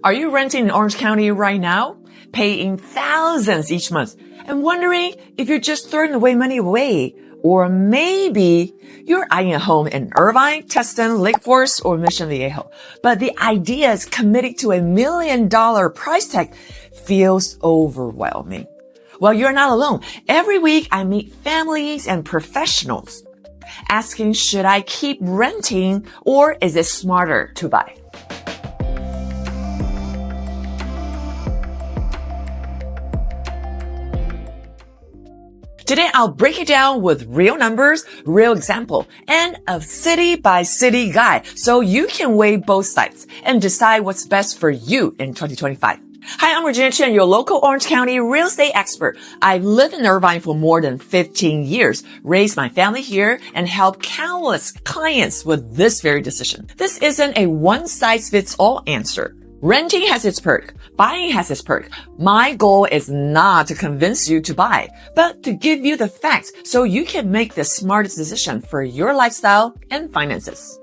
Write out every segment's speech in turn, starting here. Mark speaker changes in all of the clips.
Speaker 1: Are you renting in Orange County right now, paying thousands each month, and wondering if you're just throwing money away? Or maybe you're eyeing a home in Irvine, Tustin, Lake Forest, or Mission Viejo, but the idea is committing to $1 million price tag feels overwhelming. Well, you're not alone. Every week I meet families and professionals asking, should I keep renting or is it smarter to buy? Today, I'll break it down with real numbers, real example, and a city-by-city guide so you can weigh both sides and decide what's best for you in 2025. Hi, I'm Regina Chen, your local Orange County real estate expert. I've lived in Irvine for more than 15 years, raised my family here, and helped countless clients with this very decision. This isn't a one-size-fits-all answer. Renting has its perk. Buying has its perk. My goal is not to convince you to buy, but to give you the facts so you can make the smartest decision for your lifestyle and finances.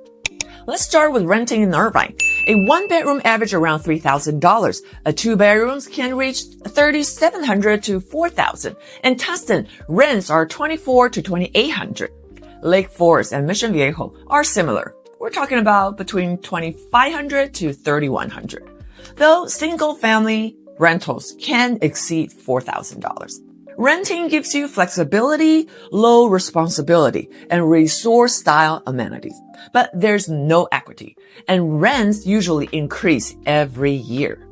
Speaker 1: Let's start with renting in Irvine. A one-bedroom average around $3,000. A two-bedrooms can reach $3,700 to $4,000. In Tustin, rents are $2,400 to $2,800. Lake Forest and Mission Viejo are similar. We're talking about between $2,500 to $3,100. Though single-family rentals can exceed $4,000. Renting gives you flexibility, low responsibility, and resort-style amenities. But there's no equity, and rents usually increase every year.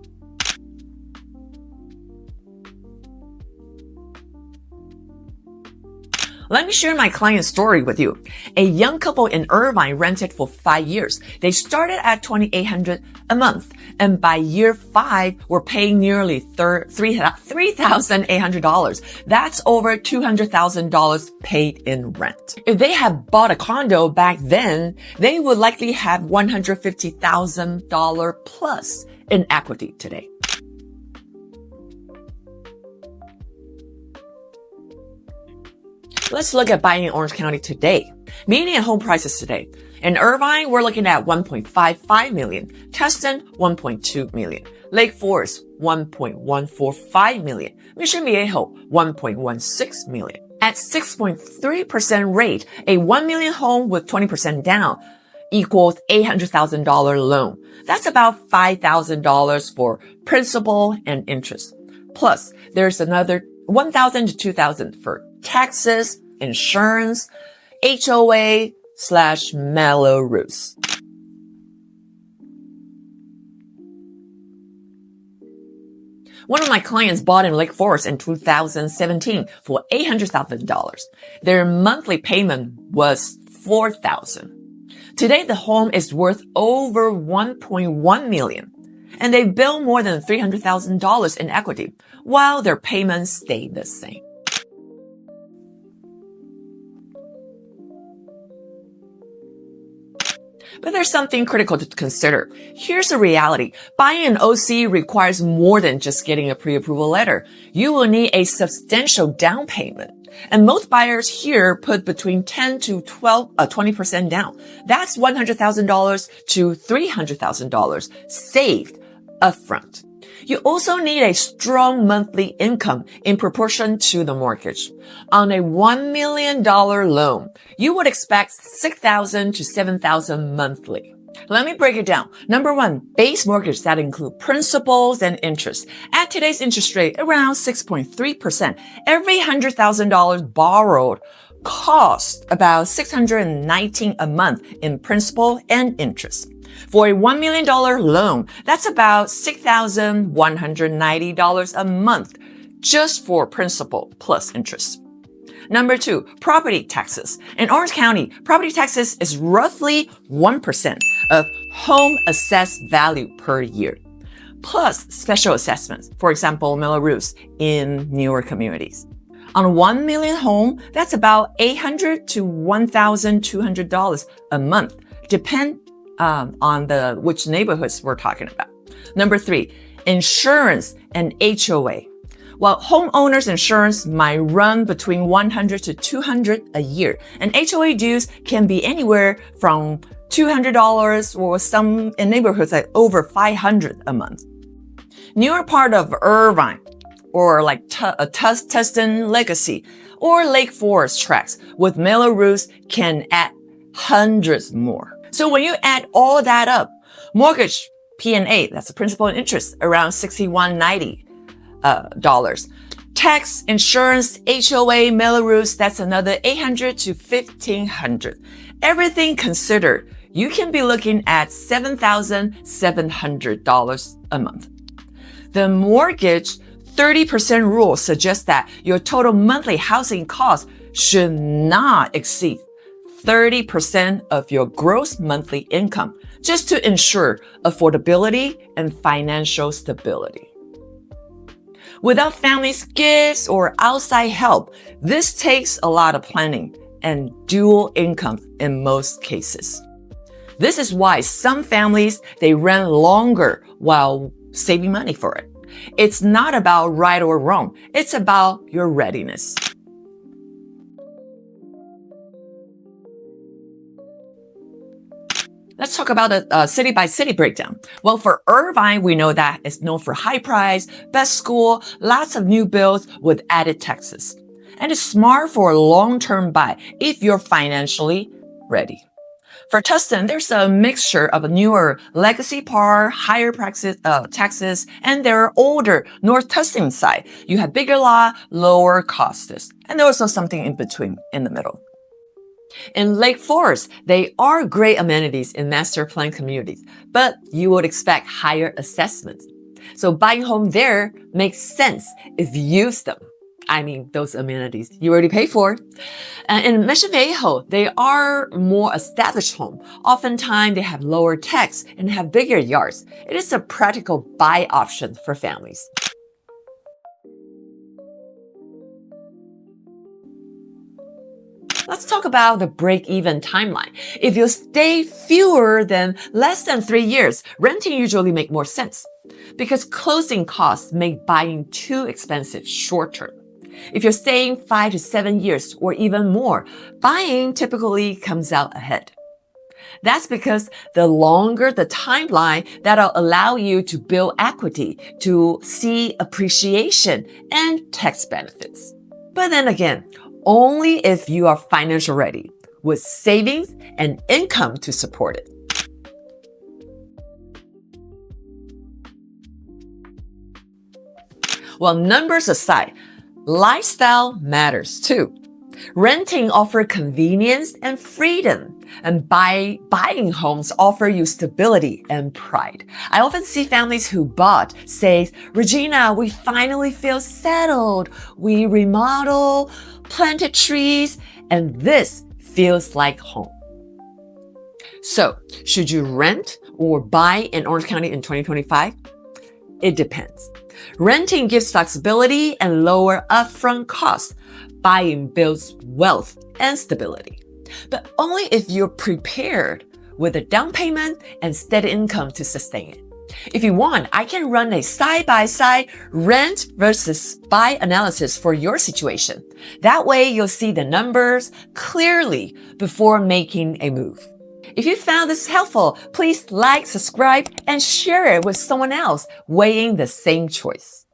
Speaker 1: Let me share my client's story with you. A young couple in Irvine rented for 5 years. They started at $2,800 a month, and by year 5, were paying nearly $3,800. That's over $200,000 paid in rent. If they had bought a condo back then, they would likely have $150,000 plus in equity today. Let's look at buying in Orange County today. Median home prices today. In Irvine, we're looking at $1.55 million. Tustin, $1.2 million. Lake Forest, $1.145 million. Mission Viejo, $1.16 million. At 6.3% rate, a $1 million home with 20% down equals $800,000 loan. That's about $5,000 for principal and interest. Plus, there's another $1,000 to $2,000 for taxes, insurance, HOA/mellow roofs. One of my clients bought in Lake Forest in 2017 for $800,000. Their monthly payment was $4,000. Today, the home is worth over $1.1 million, and they built more than $300,000 in equity, while their payments stayed the same. But there's something critical to consider. Here's the reality. Buying an OC requires more than just getting a pre-approval letter. You will need a substantial down payment. And most buyers here put between 10 to 20% down. That's $100,000 to $300,000 saved upfront. You also need a strong monthly income in proportion to the mortgage. On a $1 million loan, you would expect $6,000 to $7,000 monthly. Let me break it down. Number 1, base mortgage that include principals and interest. At today's interest rate, around 6.3%, every $100,000 borrowed costs about $619 a month in principal and interest. For a $1 million loan, that's about $6,190 a month just for principal plus interest. Number 2, property taxes. In Orange County, property taxes is roughly 1% of home assessed value per year, plus special assessments, for example, mellow roofs in newer communities. On a $1 million home, that's about $800 to $1,200 a month, depend on which neighborhoods we're talking about. Number 3, insurance and HOA. While homeowners insurance might run between $100 to $200 a year, and HOA dues can be anywhere from $200 or some in neighborhoods like over $500 a month. Newer part of Irvine or like Tustin Legacy or Lake Forest tracts with mellow roofs can add hundreds more. So when you add all that up, mortgage P&A, that's the principal and interest, around $61.90 dollars. Tax, insurance, HOA, mellow roofs, that's another $800 to $1,500. Everything considered, you can be looking at $7,700 a month. The mortgage 30% rule suggests that your total monthly housing cost should not exceed 30% of your gross monthly income, just to ensure affordability and financial stability. Without families' gifts or outside help, this takes a lot of planning and dual income in most cases. This is why some families, they rent longer while saving money for it. It's not about right or wrong. It's about your readiness. Let's talk about a city-by-city breakdown. Well, for Irvine, we know that it's known for high price, best school, lots of new builds with added taxes. And it's smart for a long-term buy if you're financially ready. For Tustin, there's a mixture of a newer legacy part, higher taxes, and their older North Tustin side. You have bigger lot, lower costs, and there's also something in between, in the middle. In Lake Forest, they are great amenities in master plan communities, but you would expect higher assessments. So buying home there makes sense if you use them. I mean, those amenities you already pay for. In Mission Viejo, they are more established home. Oftentimes, they have lower tax and have bigger yards. It is a practical buy option for families. Let's talk about the break-even timeline. If you stay less than 3 years, renting usually makes more sense because closing costs make buying too expensive short-term. If you're staying 5 to 7 years or even more, buying typically comes out ahead. That's because the longer the timeline, that'll allow you to build equity, to see appreciation and tax benefits. But then again, only if you are financially ready with savings and income to support it. Well, numbers aside, lifestyle matters too. Renting offers convenience and freedom, and buying homes offer you stability and pride. I often see families who bought say, "Regina, we finally feel settled. We remodel, planted trees, and this feels like home." So, should you rent or buy in Orange County in 2025? It depends. Renting gives flexibility and lower upfront costs. Buying builds wealth and stability, but only if you're prepared with a down payment and steady income to sustain it. If you want, I can run a side-by-side rent versus buy analysis for your situation. That way, you'll see the numbers clearly before making a move. If you found this helpful, please like, subscribe, and share it with someone else weighing the same choice.